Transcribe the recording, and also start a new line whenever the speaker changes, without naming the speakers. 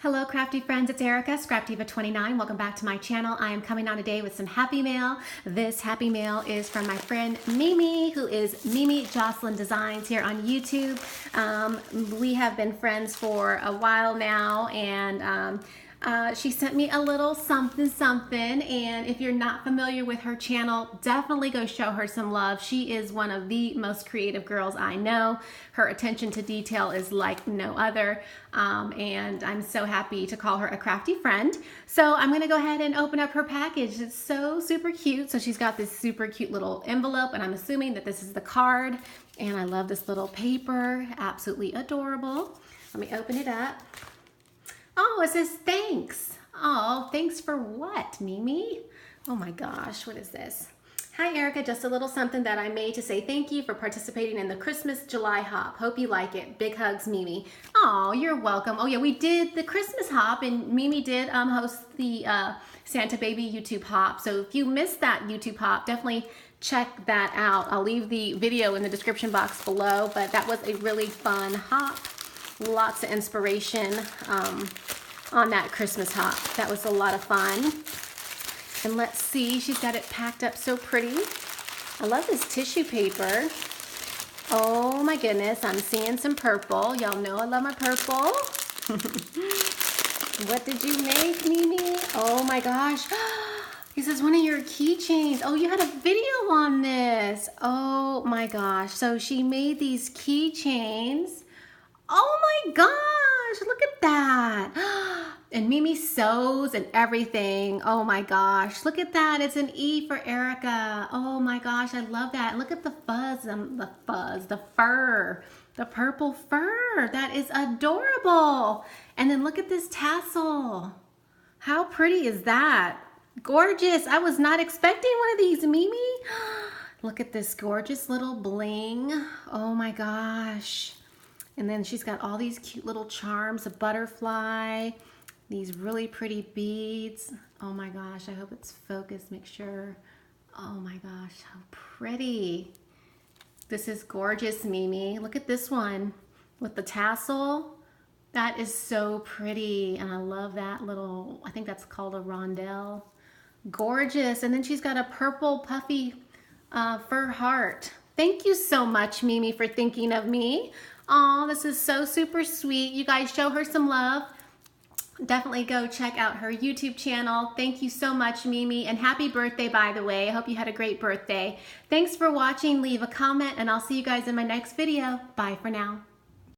Hello crafty friends, it's Erica, Scrapdivatwentynine. Welcome back to my channel. I am coming on today with some happy mail. This happy mail is from my friend Mimi, who is Mimi Jocelyn Designs here on YouTube. We have been friends for a while now, and she sent me a little something, and if you're not familiar with her channel, definitely go show her some love. She is one of the most creative girls I know. Her attention to detail is like no other, and I'm so happy to call her a crafty friend. So I'm gonna go ahead and open up her package. It's so super cute. So she's got this super cute little envelope, and I'm assuming that this is the card, and I love this little paper, absolutely adorable. Let me open it up. Oh, it says thanks. Oh, thanks for what, Mimi? Oh my gosh, what is this? Hi, Erica, just a little something that I made to say thank you for participating in the Christmas July hop. Hope you like it. Big hugs, Mimi. Oh, you're welcome. Oh yeah, we did the Christmas hop, and Mimi did host the Santa Baby YouTube hop. So if you missed that YouTube hop, definitely check that out. I'll leave the video in the description box below, but that was a really fun hop. Lots of inspiration on that Christmas hop. That was a lot of fun. And let's see, she's got it packed up so pretty. I love this tissue paper. Oh my goodness, I'm seeing some purple. Y'all know I love my purple. What did you make, Mimi? Oh my gosh. This is one of your keychains. Oh, you had a video on this. Oh my gosh. So she made these keychains. Oh my gosh, look at that. And Mimi sews and everything. Oh my gosh, look at that. It's an E for Erica. Oh my gosh, I love that. Look at the fuzz, the fur, the purple fur. That is adorable. And then look at this tassel. How pretty is that? Gorgeous. I was not expecting one of these, Mimi. Look at this gorgeous little bling. Oh my gosh. And then she's got all these cute little charms, a butterfly, these really pretty beads. Oh my gosh, I hope it's focused, make sure. Oh my gosh, how pretty. This is gorgeous, Mimi. Look at this one with the tassel. That is so pretty, and I love that little, I think that's called a rondelle. Gorgeous, and then she's got a purple puffy fur heart. Thank you so much, Mimi, for thinking of me. Oh, this is so super sweet. You guys show her some love. Definitely go check out her YouTube channel. Thank you so much, Mimi, and happy birthday, by the way. I hope you had a great birthday. Thanks for watching. Leave a comment, and I'll see you guys in my next video. Bye for now.